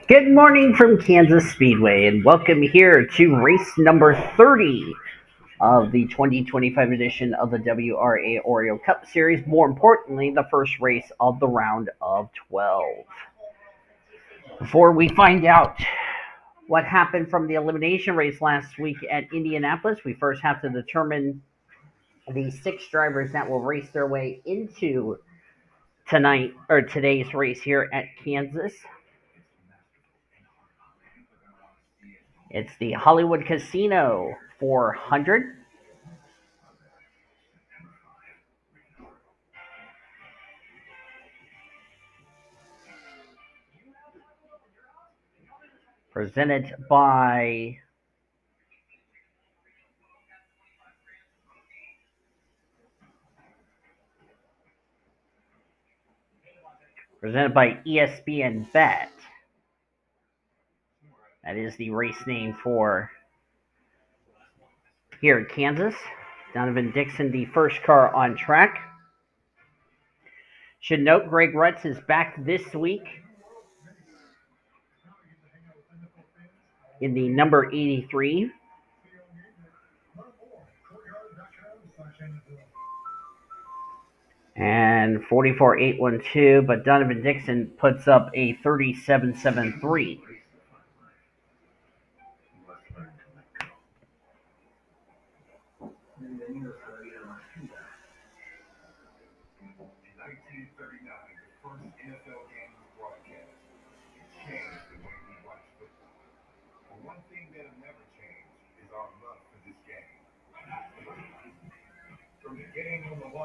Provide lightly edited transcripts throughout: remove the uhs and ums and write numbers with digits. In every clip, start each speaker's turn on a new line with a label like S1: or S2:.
S1: Good morning from Kansas Speedway, and welcome here to race number 30 of the 2025 edition of the WRA Oreo Cup Series. More importantly, the first race of the round of 12. Before we find out what happened from the elimination race last week at Indianapolis, we first have to determine the 6 drivers that will race their way into today's race here at Kansas. It's the Hollywood Casino 400. Presented by ESPN Bet. That is the race name for here in Kansas. Donovan Dixon, the first car on track. Should note Greg Rutz is back this week in the number 83. And 44.812, but Donovan Dixon puts up a 37.73.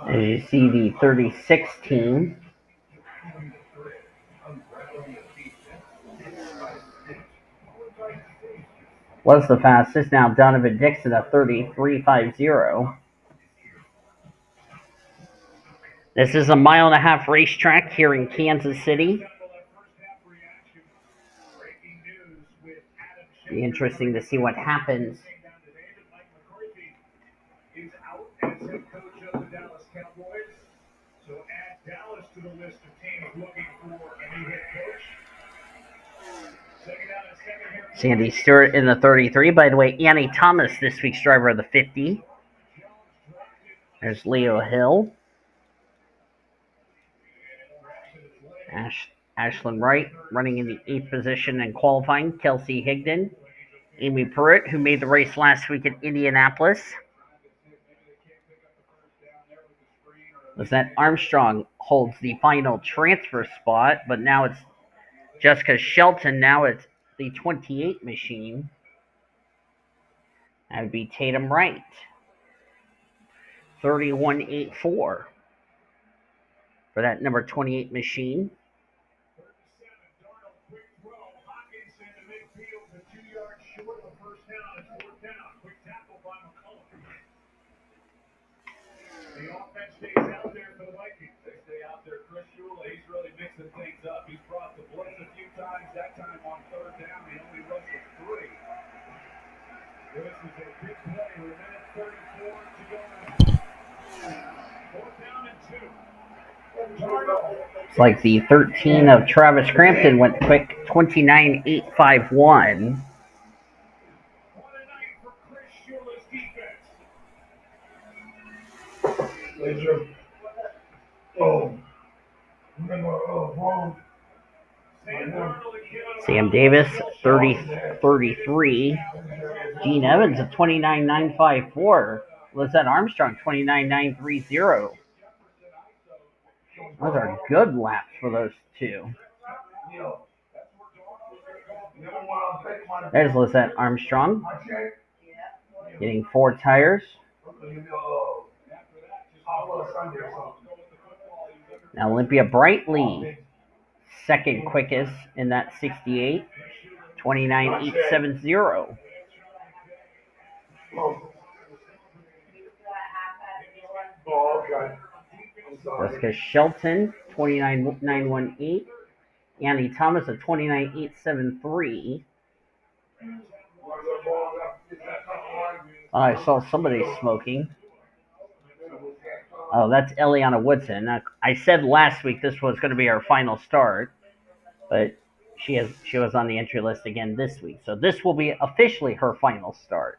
S1: As you see, the 36 team was the fastest. Now Donovan Dixon at 33.50. This is a 1.5-mile racetrack here in Kansas City. Be interesting to see what happens. Sandy Stewart in the 33. By the way, Annie Thomas, this week's driver of the 50. There's Leo Hill. Ashlyn Wright running in the 8th position in qualifying. Kelsey Higdon. Amy Pruitt, who made the race last week at Indianapolis. Lizette Armstrong holds the final transfer spot, but now it's Jessica Shelton. Now it's the 28 machine. That would be Tatum Wright. 31.84 for that number 28 machine.
S2: The offense stays out there for the Vikings. They stay out there. Chris Shula, he's really mixing things up. He's brought the blitz a few times. That time on 3rd down, he only rushed for 3. This is a big play. We're at 34 to go. 4th down and 2.
S1: It's like the 13 of Travis Crampton went quick, 29.851. Sam Davis, 33. Gene Evans at 29.954. Lizette Armstrong, 29.930. Those are good laps for those two. There's Lizette Armstrong getting 4 tires. Now Olympia Brightly, second quickest in that 68, 29.870. Jessica Shelton, 29.918. Annie Thomas at 29.873. I saw somebody smoking. Oh, that's Eliana Woodson. I said last week this was going to be our final start, but She was on the entry list again this week, so this will be officially her final start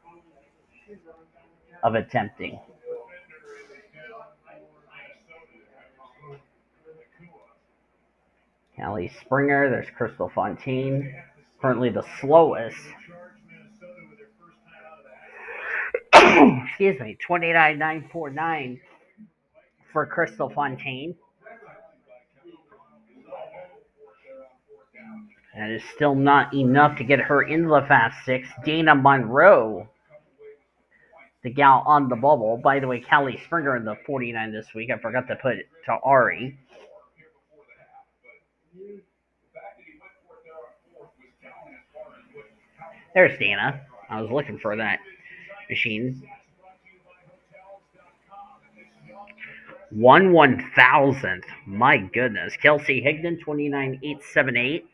S1: of attempting. Callie Springer, there's Crystal Fontaine, currently the slowest. Excuse me, 29.949 for Crystal Fontaine. That is still not enough to get her into the Fast Six. Dana Monroe, the gal on the bubble. By the way, Callie Springer in the 49 this week. I forgot to put it to Ari. There's Dana. I was looking for that machine. 1/1000th. My goodness. Kelsey Higdon, 29.878.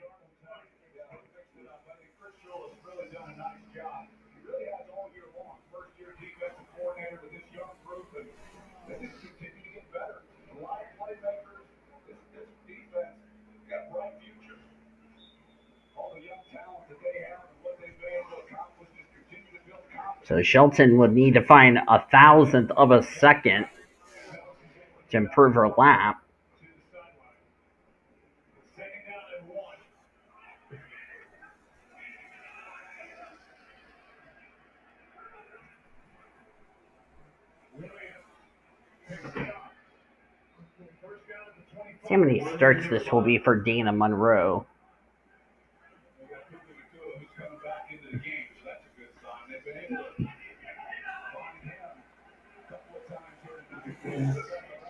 S1: So Shelton would need to find 1,000th of a second to improve her lap. See how many starts this will be for Dana Monroe.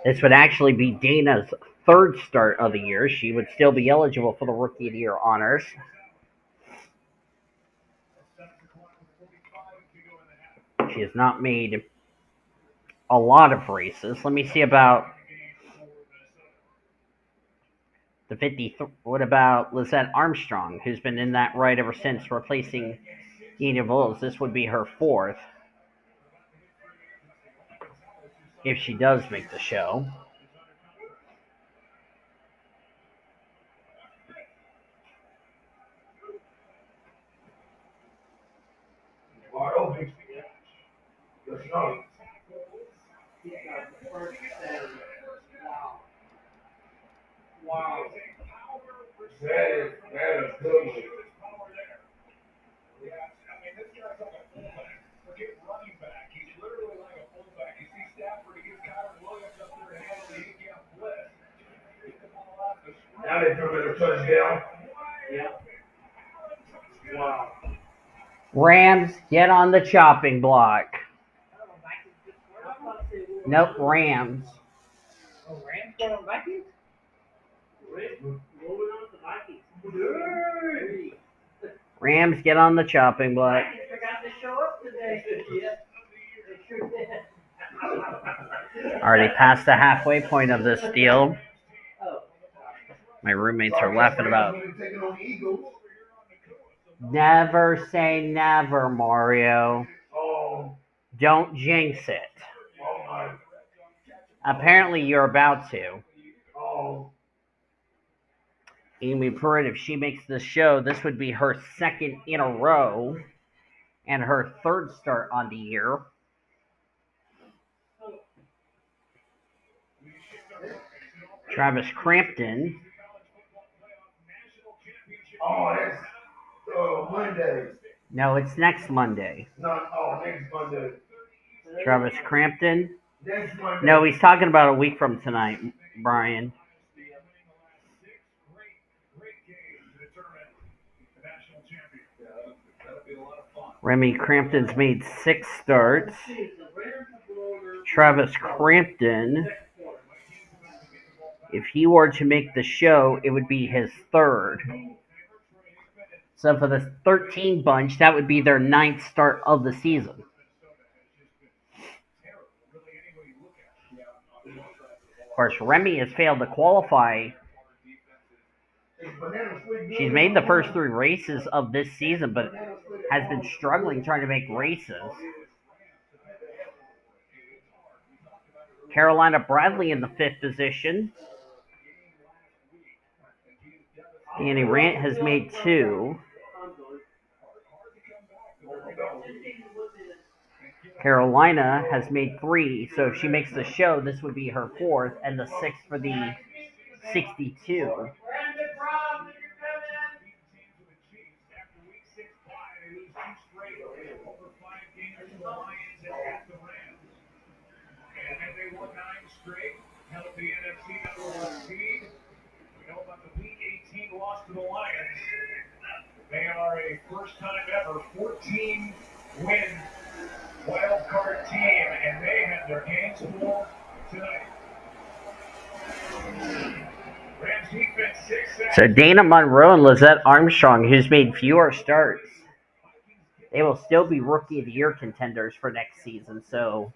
S1: This would actually be Dana's third start of the year. She would still be eligible for the Rookie of the Year honors. She has not made a lot of races. Let me see about the 50. What about Lizette Armstrong, who's been in that ride ever since, replacing Nina Voles? This would be her fourth, if she does make the show.
S2: Wow. That is good. Now they threw it a touchdown. Yeah. Wow.
S1: Rams, get on the chopping block. Nope, Rams.
S2: Oh, Rams got on Vikings? Moving on to Vikings.
S1: Rams, get on the chopping block.
S2: Vikings forgot to show up today. Yeah. They sure did.
S1: Already past the halfway point of this deal.
S2: Oh.
S1: My roommates are laughing about. Never say never, Mario.
S2: Oh.
S1: Don't jinx it.
S2: Oh my.
S1: Apparently, you're about to.
S2: Oh.
S1: Amy Pruitt, if she makes the show, this would be her second in a row and her third start on the year. Travis Crampton.
S2: Oh, that's Monday.
S1: No, it's next Monday.
S2: No, oh, next Monday.
S1: Travis Crampton.
S2: Next Monday.
S1: No, he's talking about a week from tonight, Brian. Remy Crampton's made 6 starts. Travis Crampton, if he were to make the show, it would be his third. So for the 13 bunch, that would be their 9th start of the season. Of course, Remy has failed to qualify. She's made the first 3 races of this season, but has been struggling trying to make races. Carolina Bradley in the 5th position. Danny Rant has made 2. Carolina has made 3. So if she makes the show, this would be her 4th and the 6th for the 62.
S2: And they won 9 straight, held the NFC number 1 seed. We know about the Week 18 loss to the Lions. They are a first-time ever 14-win wild card team, and they have their hands full tonight. Rams defense 6
S1: So Dana Monroe and Lizette Armstrong, who's made fewer starts, they will still be Rookie of the Year contenders for next season. So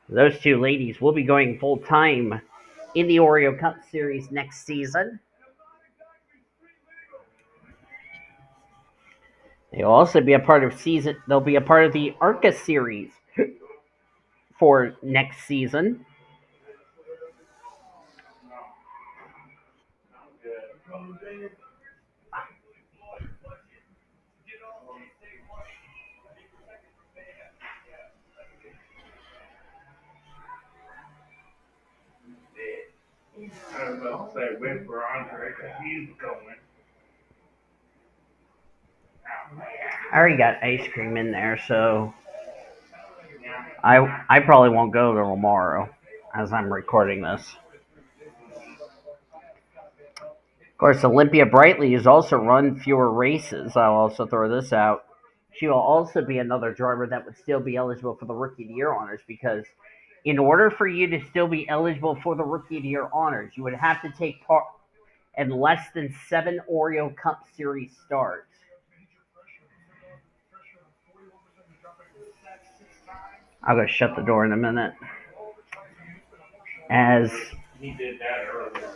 S1: those 2 ladies will be going full-time in the Oreo Cup Series next season. They'll also be a part of They'll be a part of the ARCA series for next season.
S2: I was about to say, wait for Andre, because he's going.
S1: I already got ice cream in there, so I probably won't go tomorrow as I'm recording this. Of course, Olympia Brightly has also run fewer races. I'll also throw this out. She will also be another driver that would still be eligible for the Rookie of the Year honors, because in order for you to still be eligible for the Rookie of the Year honors, you would have to take part in less than 7 Oreo Cup Series starts. I'll go shut the door in a minute. As
S2: He did that earlier.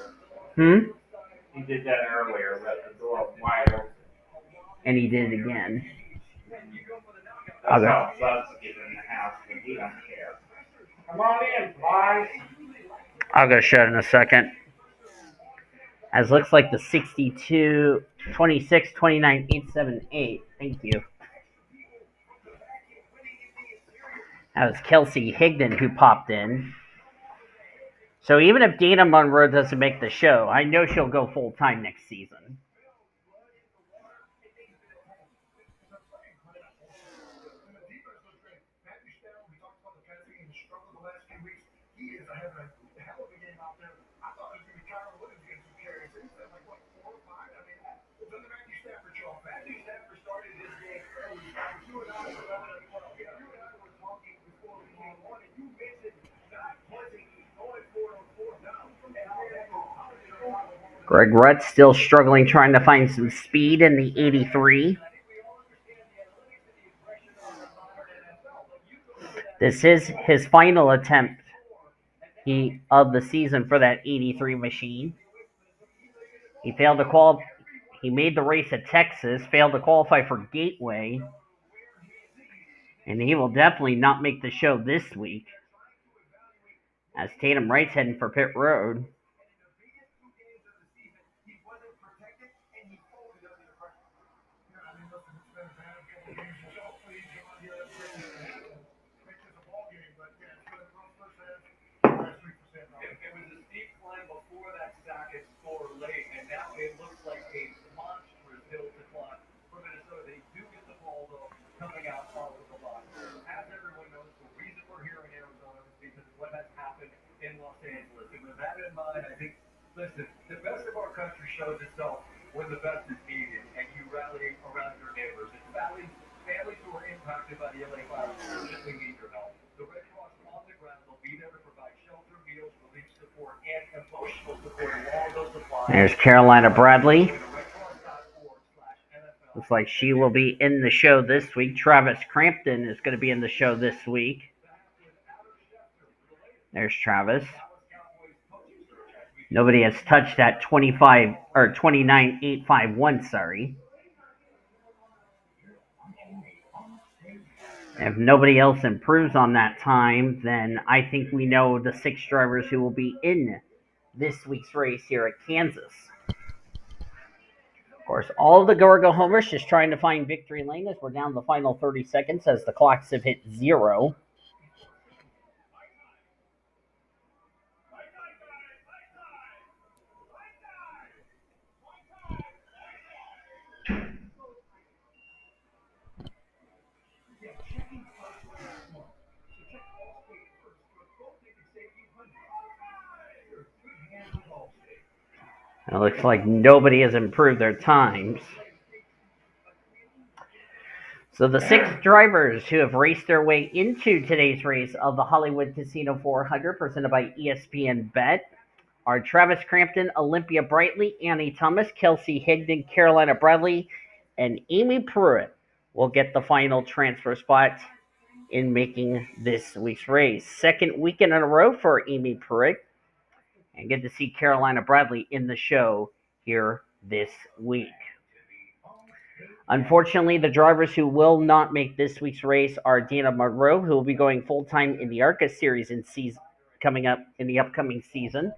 S1: He
S2: did that earlier, left the door wide open.
S1: And he did it again.
S2: That's how Buzz get in the house, and he don't care. Come on in, flies.
S1: I'll go shut in a second. As looks like the 62, 26, 29, 878. Thank you. That was Kelsey Higdon who popped in. So even if Dana Monroe doesn't make the show, I know she'll go full-time next season. Greg Rutt's still struggling, trying to find some speed in the 83. This is his final attempt of the season for that 83 machine. He failed to qualify. He made the race at Texas, failed to qualify for Gateway, and he will definitely not make the show this week, as Tatum Wright's heading for pit road.
S2: Listen, the best of our country shows itself when the best is needed, and you rally around your neighbors. And families who are impacted by the LA virus urgently need your help. The Red Cross on the ground will be there to provide shelter, meals, relief support, and emotional support of all those supplies.
S1: There's Carolina Bradley. Looks like she will be in the show this week. Travis Crampton is going to be in the show this week. There's Travis. Nobody has touched that 29.851, sorry. If nobody else improves on that time, then I think we know the 6 drivers who will be in this week's race here at Kansas. Of course, all of the Go homers just trying to find victory lane as we're down the final 30 seconds as the clocks have hit 0. It looks like nobody has improved their times. So the 6 drivers who have raced their way into today's race of the Hollywood Casino 400 presented by ESPN Bet are Travis Crampton, Olympia Brightly, Annie Thomas, Kelsey Higdon, Carolina Bradley, and Amy Pruitt will get the final transfer spot in making this week's race. Second weekend in a row for Amy Pruitt, and good to see Carolina Bradley in the show here this week. Unfortunately, the drivers who will not make this week's race are Dana Monroe, who will be going full-time in the ARCA series coming up in the upcoming season.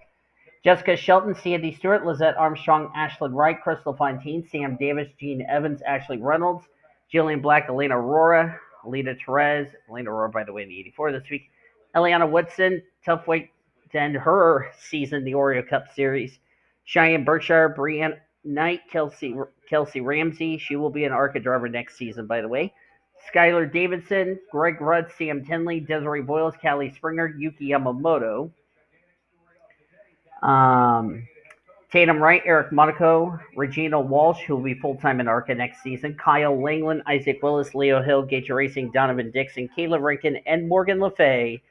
S1: Jessica Shelton, Sandy Stewart, Lizette Armstrong, Ashlyn Wright, Crystal Fontaine, Sam Davis, Gene Evans, Ashley Reynolds, Jillian Black, Elena Aurora, Alita Perez, Elena Aurora, by the way, in the 84 this week, Eliana Woodson, tough weight to end her season, the Oreo Cup Series, Cheyenne Berkshire, Brianne Knight, Kelsey Ramsey, she will be an ARCA driver next season, by the way, Skylar Davidson, Greg Rudd, Sam Tinley, Desiree Boyles, Callie Springer, Yuki Yamamoto, Tatum Wright, Eric Monaco, Regina Walsh, who will be full-time in ARCA next season, Kyle Langland, Isaac Willis, Leo Hill, Gage Racing, Donovan Dixon, Kayla Rinkin, and Morgan LeFay.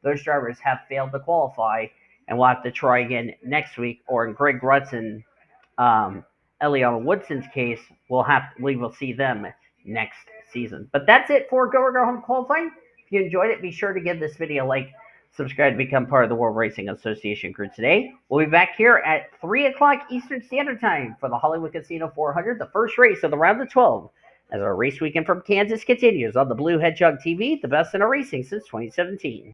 S1: Those drivers have failed to qualify and will have to try again next week, or in Greg Rutz and Eliana Woodson's case, we will see them next season. But that's it for Go Home Qualifying. If you enjoyed it, be sure to give this video a like, subscribe to become part of the World Racing Association crew today. We'll be back here at 3 o'clock Eastern Standard Time for the Hollywood Casino 400, the first race of the round of 12, as our race weekend from Kansas continues on the Blue Hedgehog TV, the best in our racing since 2017.